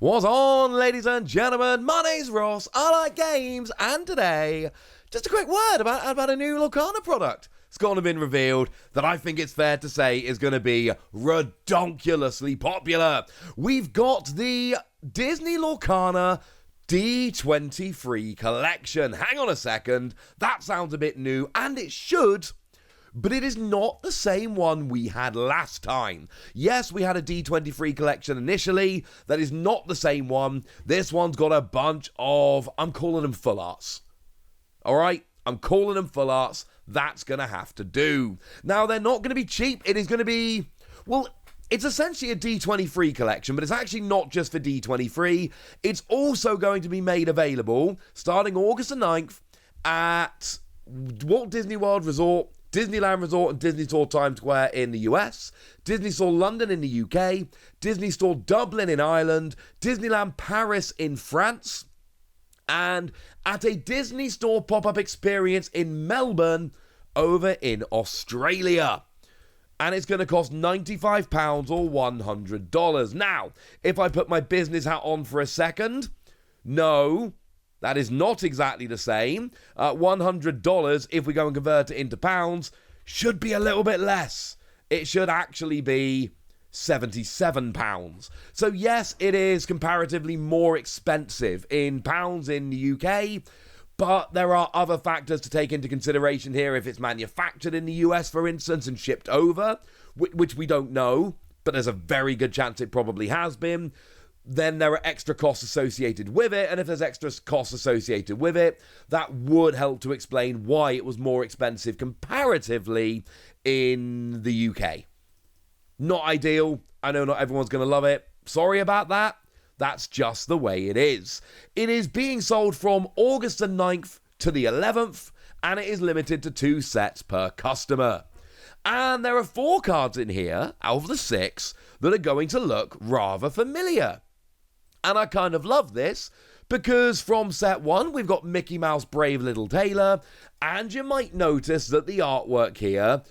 What's on, ladies and gentlemen? My name's Ross, I like games, and today, just a quick word about a new Lorcana product. It's going to have been revealed that I think it's fair to say is going to be redonkulously popular. We've got the Disney Lorcana D23 collection. Hang on a second, that sounds a bit new, and it should, but it is not the same one we had last time. Yes, we had a D23 collection initially. That is not the same one. This one's got a bunch of, I'm calling them full arts. Alright? I'm calling them full arts. That's going to have to do. Now, they're not going to be cheap. It is going to be, well, it's essentially a D23 collection, but it's actually not just for D23. It's also going to be made available starting August the 9th at Walt Disney World Resort, Disneyland Resort and Disney Store Times Square in the US, Disney Store London in the UK, Disney Store Dublin in Ireland, Disneyland Paris in France, and at a Disney Store pop-up experience in Melbourne over in Australia. And it's going to cost £95 or $100. Now, if I put my business hat on for a second, no, that is not exactly the same. $100, if we go and convert it into pounds, should be a little bit less. It should actually be £77. So yes, it is comparatively more expensive in pounds in the UK, but there are other factors to take into consideration here. If it's manufactured in the US, for instance, and shipped over, which we don't know, but there's a very good chance it probably has been, then there are extra costs associated with it, and if there's extra costs associated with it, that would help to explain why it was more expensive comparatively in the UK. Not ideal. I know not everyone's going to love it. Sorry about that. That's just the way it is. It is being sold from August the 9th to the 11th, and it is limited to 2 sets per customer. And there are 4 cards in here, out of the 6, that are going to look rather familiar. And I kind of love this, because from set 1, we've got Mickey Mouse Brave Little Tailor, and you might notice that the artwork here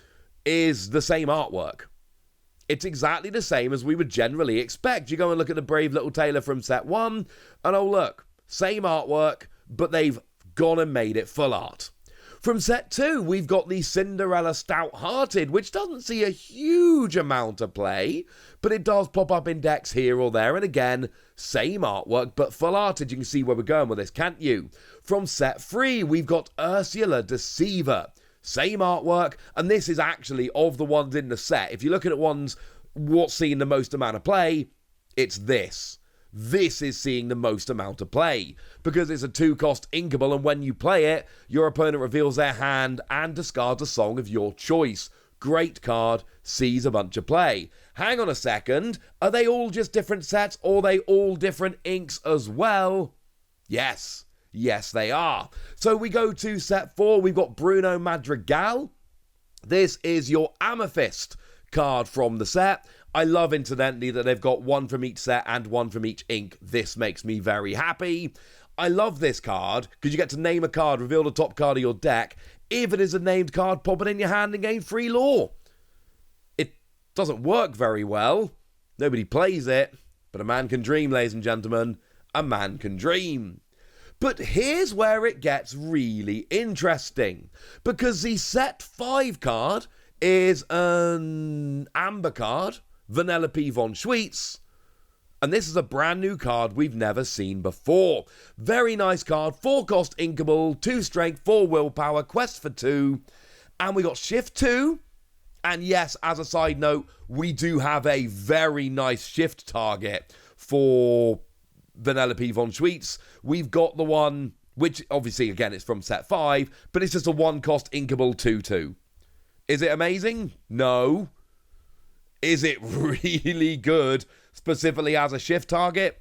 is the same artwork. It's exactly the same as we would generally expect. You go and look at the Brave Little Tailor from set 1, and oh look, same artwork, but they've gone and made it full art. From set 2, we've got the Cinderella Stout-Hearted, which doesn't see a huge amount of play, but it does pop up in decks here or there, and again, same artwork, but full-arted. You can see where we're going with this, can't you? From set 3, we've got Ursula Deceiver. Same artwork, and this is actually, of the ones in the set, if you're looking at ones, what's seeing the most amount of play, it's this. This is seeing the most amount of play, because it's a 2-cost inkable, and when you play it, your opponent reveals their hand and discards a song of your choice. Great card, sees a bunch of play. Hang on a second, are they all just different sets, or are they all different inks as well? Yes. Yes, they are. So we go to set 4, we've got Bruno Madrigal. This is your Amethyst card from the set. I love, incidentally, that they've got 1 from each set and 1 from each ink. This makes me very happy. I love this card, because you get to name a card, reveal the top card of your deck. If it is a named card, pop it in your hand and gain free lore. It doesn't work very well. Nobody plays it. But a man can dream, ladies and gentlemen. A man can dream. But here's where it gets really interesting, because the set 5 card is an Amber card, Vanellope von Schweetz, and this is a brand new card we've never seen before. Very nice card, 4-cost inkable, 2 strength, 4 willpower, quest for 2, and we got shift 2, and yes, as a side note, we do have a very nice shift target for Vanellope von Schweetz. We've got the one, which obviously again it's from set 5, but it's just a 1-cost inkable 2/2. Is it amazing? No. Is it really good, specifically as a shift target?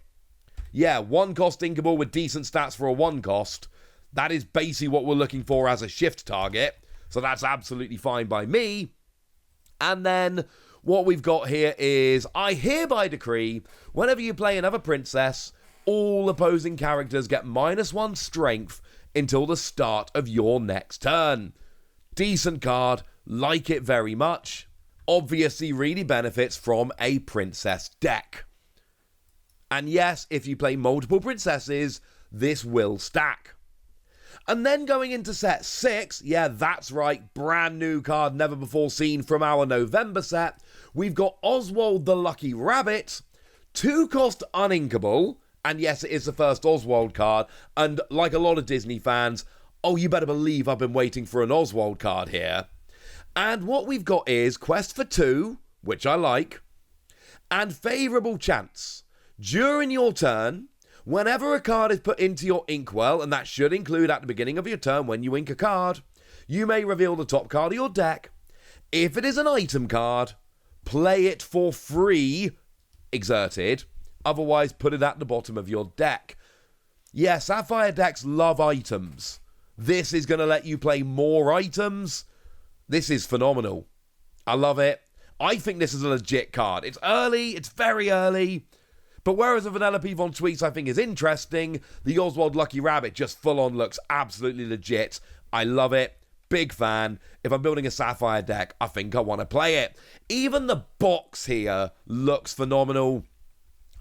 Yeah, 1-cost inkable with decent stats for a 1-cost. That is basically what we're looking for as a shift target, so that's absolutely fine by me. And then what we've got here is, I hereby decree, whenever you play another princess, all opposing characters get -1 strength until the start of your next turn. Decent card, like it very much. Obviously really benefits from a princess deck. And yes, if you play multiple princesses, this will stack. And then going into set 6, yeah, that's right, brand new card never before seen from our November set, we've got Oswald the Lucky Rabbit, 2-cost uninkable, and yes, it is the first Oswald card, and like a lot of Disney fans, oh, you better believe I've been waiting for an Oswald card here. And what we've got is Quest for 2, which I like, and Favourable Chance. During your turn, whenever a card is put into your inkwell, and that should include at the beginning of your turn when you ink a card, you may reveal the top card of your deck. If it is an item card, play it for free, exerted, otherwise put it at the bottom of your deck. Yeah, Sapphire decks love items. This is going to let you play more items. This is phenomenal. I love it. I think this is a legit card. It's early, it's very early. But whereas a Vanilla Pivon Tweets I think is interesting, the Oswald Lucky Rabbit just full on looks absolutely legit. I love it. Big fan. If I'm building a Sapphire deck, I think I want to play it. Even the box here looks phenomenal.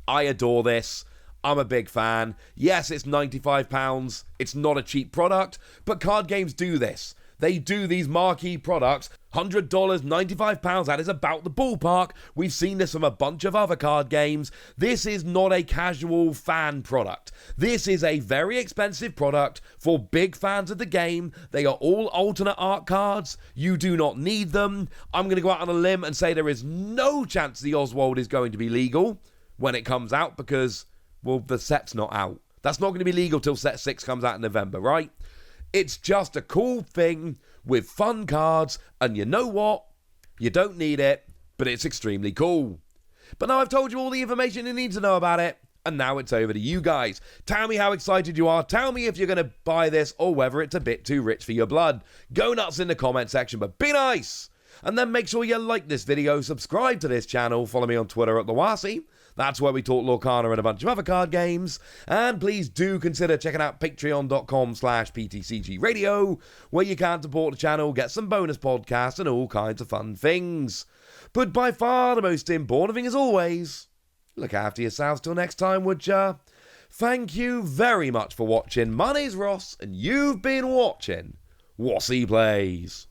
I adore this. I'm a big fan. Yes, it's £95. It's not a cheap product, but card games do this. They do these marquee products. $100, £95, that is about the ballpark. We've seen this from a bunch of other card games. This is not a casual fan product. This is a very expensive product for big fans of the game. They are all alternate art cards. You do not need them. I'm going to go out on a limb and say there is no chance the Oswald is going to be legal when it comes out because, well, the set's not out. That's not going to be legal till set 6 comes out in November, right? It's just a cool thing with fun cards, and you know what? You don't need it, but it's extremely cool. But now I've told you all the information you need to know about it, and now it's over to you guys. Tell me how excited you are. Tell me if you're going to buy this or whether it's a bit too rich for your blood. Go nuts in the comment section, but be nice. And then make sure you like this video, subscribe to this channel, follow me on Twitter at Lawasi. That's where we talk Lorcana and a bunch of other card games. And please do consider checking out patreon.com/PTCG Radio, where you can support the channel, get some bonus podcasts and all kinds of fun things. But by far the most important thing as always, look after yourselves till next time, would ya? Thank you very much for watching. My name's Ross, and you've been watching Wassy Plays.